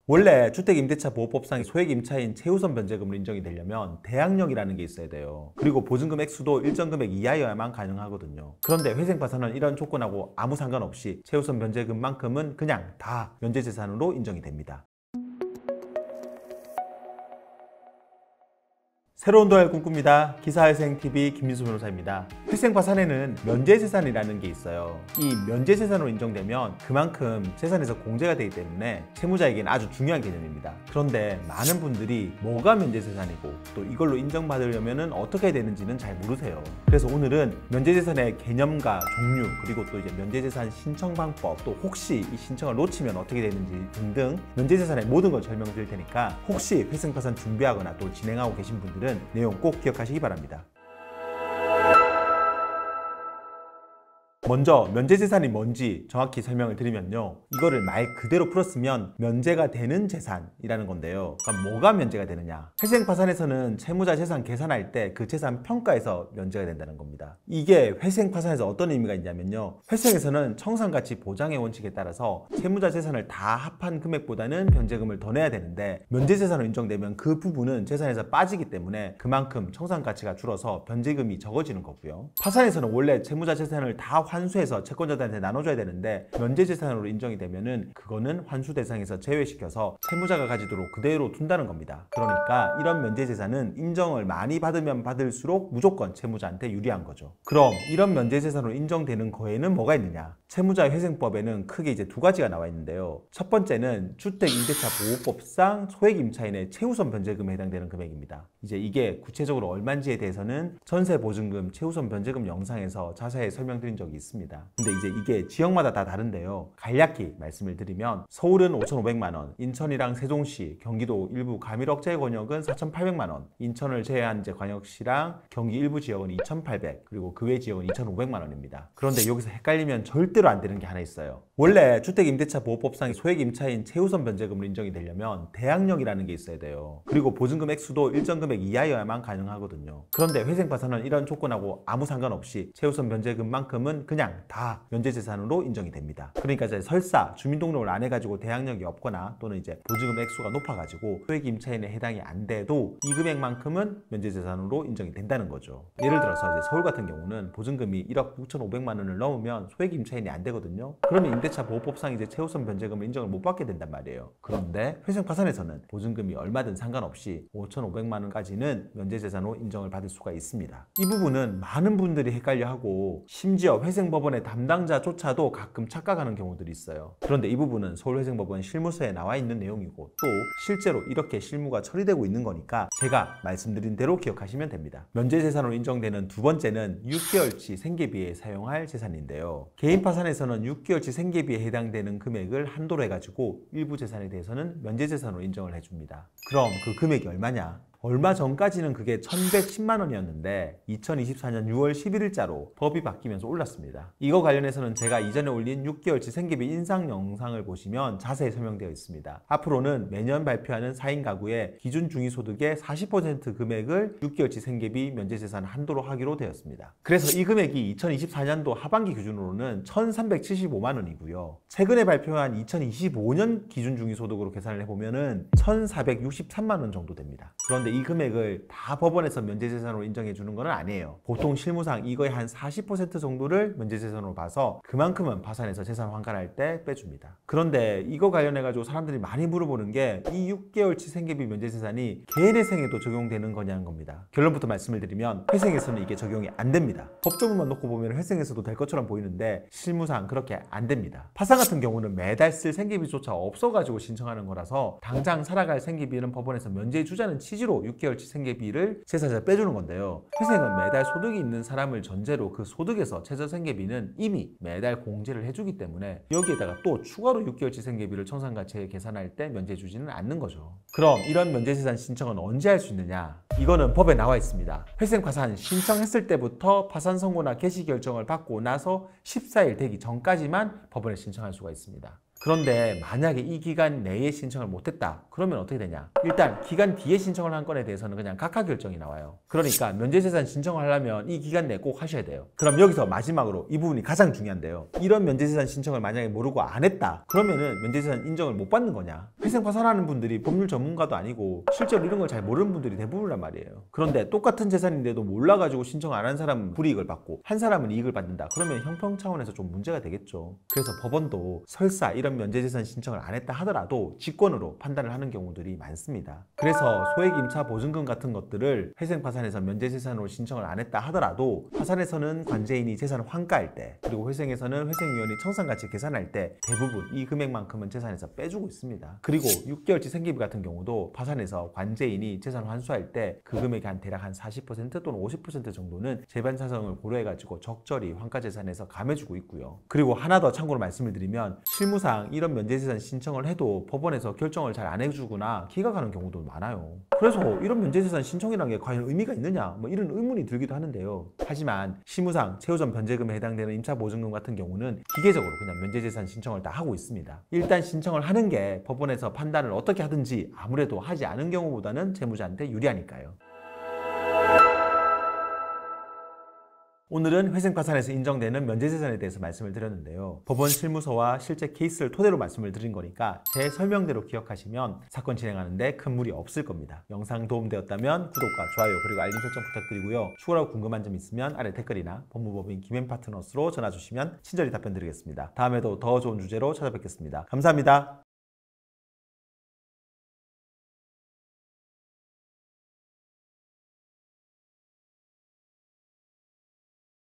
원래 주택임대차보호법상 소액임차인 최우선 변제금으로 인정이 되려면 대항력이라는 게 있어야 돼요. 그리고 보증금 액수도 일정 금액 이하여야만 가능하거든요. 그런데 회생파산은 이런 조건하고 아무 상관없이 최우선 변제금만큼은 그냥 다 면제재산으로 인정이 됩니다. 새로운 돈을 꿈꿉니다. 기사회생TV 김민수 변호사입니다. 회생파산에는 면제재산이라는 게 있어요. 이 면제재산으로 인정되면 그만큼 재산에서 공제가 되기 때문에 채무자에게는 아주 중요한 개념입니다. 그런데 많은 분들이 뭐가 면제재산이고 또 이걸로 인정받으려면 어떻게 해야 되는지는 잘 모르세요. 그래서 오늘은 면제재산의 개념과 종류, 그리고 또 이제 면제재산 신청 방법, 또 혹시 이 신청을 놓치면 어떻게 되는지 등등 면제재산의 모든 걸 설명드릴 테니까 혹시 회생파산 준비하거나 또 진행하고 계신 분들은 내용 꼭 기억하시기 바랍니다. 먼저 면제재산이 뭔지 정확히 설명을 드리면요, 이거를 말 그대로 풀었으면 면제가 되는 재산이라는 건데요. 그럼 뭐가 면제가 되느냐? 회생파산에서는 채무자 재산 계산할 때 그 재산 평가에서 면제가 된다는 겁니다. 이게 회생파산에서 어떤 의미가 있냐면요, 회생에서는 청산가치 보장의 원칙에 따라서 채무자 재산을 다 합한 금액보다는 변제금을 더 내야 되는데, 면제재산으로 인정되면 그 부분은 재산에서 빠지기 때문에 그만큼 청산가치가 줄어서 변제금이 적어지는 거고요. 파산에서는 원래 채무자 재산을 다 환수해서 채권자들한테 나눠줘야 되는데 면제재산으로 인정이 되면은 그거는 환수 대상에서 제외시켜서 채무자가 가지도록 그대로 둔다는 겁니다. 그러니까 이런 면제재산은 인정을 많이 받으면 받을수록 무조건 채무자한테 유리한 거죠. 그럼 이런 면제재산으로 인정되는 거에는 뭐가 있느냐? 채무자 회생법에는 크게 이제 두 가지가 나와 있는데요. 첫 번째는 주택임대차보호법상 소액임차인의 최우선 변제금에 해당되는 금액입니다. 이제 이게 구체적으로 얼마인지에 대해서는 전세보증금 최우선 변제금 영상에서 자세히 설명드린 적이 있습니다. 근데 이제 이게 지역마다 다 다른데요. 간략히 말씀을 드리면 서울은 5,500만 원, 인천이랑 세종시, 경기도 일부 감일억제 권역은 4,800만 원, 인천을 제외한 이제 광역시랑 경기 일부 지역은 2,800, 그리고 그 외 지역은 2,500만 원입니다. 그런데 여기서 헷갈리면 절대로 안 되는 게 하나 있어요. 원래 주택임대차보호법상 소액임차인 최우선 변제금으로 인정이 되려면 대항력이라는 게 있어야 돼요. 그리고 보증금 액수도 일정 금액 이하여야만 가능하거든요. 그런데 회생파산은 이런 조건하고 아무 상관없이 최우선 변제금만큼은 그냥 다 면제재산으로 인정이 됩니다. 그러니까 이제 설사 주민등록을 안 해가지고 대항력이 없거나 또는 이제 보증금 액수가 높아가지고 소액임차인에 해당이 안 돼도 이 금액만큼은 면제재산으로 인정이 된다는 거죠. 예를 들어서 이제 서울 같은 경우는 보증금이 1억 9,500만 원을 넘으면 소액임차인이 안 되거든요. 그러면 임대차보호법상 이제 최우선 변제금을 인정을 못 받게 된단 말이에요. 그런데 회생파산에서는 보증금이 얼마든 상관없이 5,500만 원까지는 면제재산으로 인정을 받을 수가 있습니다. 이 부분은 많은 분들이 헷갈려하고 심지어 회생법원의 담당자조차도 가끔 착각하는 경우들이 있어요. 그런데 이 부분은 서울회생법원 실무서에 나와 있는 내용이고 또 실제로 이렇게 실무가 처리되고 있는 거니까 제가 말씀드린 대로 기억하시면 됩니다. 면제재산으로 인정되는 두 번째는 6개월치 생계비에 사용할 재산인데요. 개인파산에서는 6개월치 생계비에 해당되는 금액을 한도로 해가지고 일부 재산에 대해서는 면제재산으로 인정을 해줍니다. 그럼 그 금액이 얼마냐? 얼마 전까지는 그게 1,110만 원이었는데 2024년 6월 11일자로 법이 바뀌면서 올랐습니다. 이거 관련해서는 제가 이전에 올린 6개월치 생계비 인상 영상을 보시면 자세히 설명되어 있습니다. 앞으로는 매년 발표하는 4인 가구의 기준 중위소득의 40% 금액을 6개월치 생계비 면제재산 한도로 하기로 되었습니다. 그래서 이 금액이 2024년도 하반기 기준으로는 1,375만 원이고요. 최근에 발표한 2025년 기준 중위소득으로 계산을 해보면은 1,463만 원 정도 됩니다. 그런데 이 금액을 다 법원에서 면제재산으로 인정해 주는 건 아니에요. 보통 실무상 이거의 한 40% 정도를 면제재산으로 봐서 그만큼은 파산해서 재산 환산할 때 빼줍니다. 그런데 이거 관련해가지고 사람들이 많이 물어보는 게 이 6개월치 생계비 면제재산이 개인회생에도 적용되는 거냐는 겁니다. 결론부터 말씀을 드리면 회생에서는 이게 적용이 안 됩니다. 법조문만 놓고 보면 회생에서도 될 것처럼 보이는데 실무상 그렇게 안 됩니다. 파산 같은 경우는 매달 쓸 생계비조차 없어가지고 신청하는 거라서 당장 살아갈 생계비는 법원에서 면제해 주자는 취지로 6개월치 생계비를 세사자 빼주는 건데요. 회생은 매달 소득이 있는 사람을 전제로 그 소득에서 최저 생계비는 이미 매달 공제를 해주기 때문에 여기에다가 또 추가로 6개월치 생계비를 청산가치에 계산할 때 면제해주지는 않는 거죠. 그럼 이런 면제재산 신청은 언제 할 수 있느냐? 이거는 법에 나와 있습니다. 회생파산 신청했을 때부터 파산 선고나 개시 결정을 받고 나서 14일 되기 전까지만 법원에 신청할 수가 있습니다. 그런데 만약에 이 기간 내에 신청을 못했다 그러면 어떻게 되냐? 일단 기간 뒤에 신청을 한 건에 대해서는 그냥 각하 결정이 나와요. 그러니까 면제재산 신청을 하려면 이 기간 내에 꼭 하셔야 돼요. 그럼 여기서 마지막으로 이 부분이 가장 중요한데요. 이런 면제재산 신청을 만약에 모르고 안 했다 그러면은 면제재산 인정을 못 받는 거냐? 회생 파산하는 분들이 법률 전문가도 아니고 실제로 이런 걸 잘 모르는 분들이 대부분이란 말이에요. 그런데 똑같은 재산인데도 몰라가지고 신청 안 한 사람은 불이익을 받고 한 사람은 이익을 받는다. 그러면 형평 차원에서 좀 문제가 되겠죠. 그래서 법원도 설사 이런 면제재산 신청을 안 했다 하더라도 직권으로 판단을 하는 경우들이 많습니다. 그래서 소액임차 보증금 같은 것들을 회생 파산에서 면제재산으로 신청을 안 했다 하더라도 파산에서는 관제인이 재산을 환가할 때, 그리고 회생에서는 회생위원이 청산가치 계산할 때 대부분 이 금액만큼은 재산에서 빼주고 있습니다. 그리고 6개월치 생계비 같은 경우도 파산에서 관제인이 재산을 환수할 때 그 금액이 대략 한 40% 또는 50% 정도는 재반 사정을 고려해가지고 적절히 환가재산에서 감해주고 있고요. 그리고 하나 더 참고로 말씀을 드리면 실무상 이런 면제재산 신청을 해도 법원에서 결정을 잘 안 해주거나 기각하는 경우도 많아요. 그래서 이런 면제재산 신청이라는 게 과연 의미가 있느냐, 이런 의문이 들기도 하는데요. 하지만 실무상 최우선 변제금에 해당되는 임차보증금 같은 경우는 기계적으로 그냥 면제재산 신청을 다 하고 있습니다. 일단 신청을 하는 게 법원에서 판단을 어떻게 하든지 아무래도 하지 않은 경우보다는 채무자한테 유리하니까요. 오늘은 회생파산에서 인정되는 면제재산에 대해서 말씀을 드렸는데요. 법원 실무서와 실제 케이스를 토대로 말씀을 드린 거니까 제 설명대로 기억하시면 사건 진행하는데 큰 무리 없을 겁니다. 영상 도움되었다면 구독과 좋아요 그리고 알림 설정 부탁드리고요. 추가로 궁금한 점 있으면 아래 댓글이나 법무법인 김앤파트너스로 전화 주시면 친절히 답변 드리겠습니다. 다음에도 더 좋은 주제로 찾아뵙겠습니다. 감사합니다.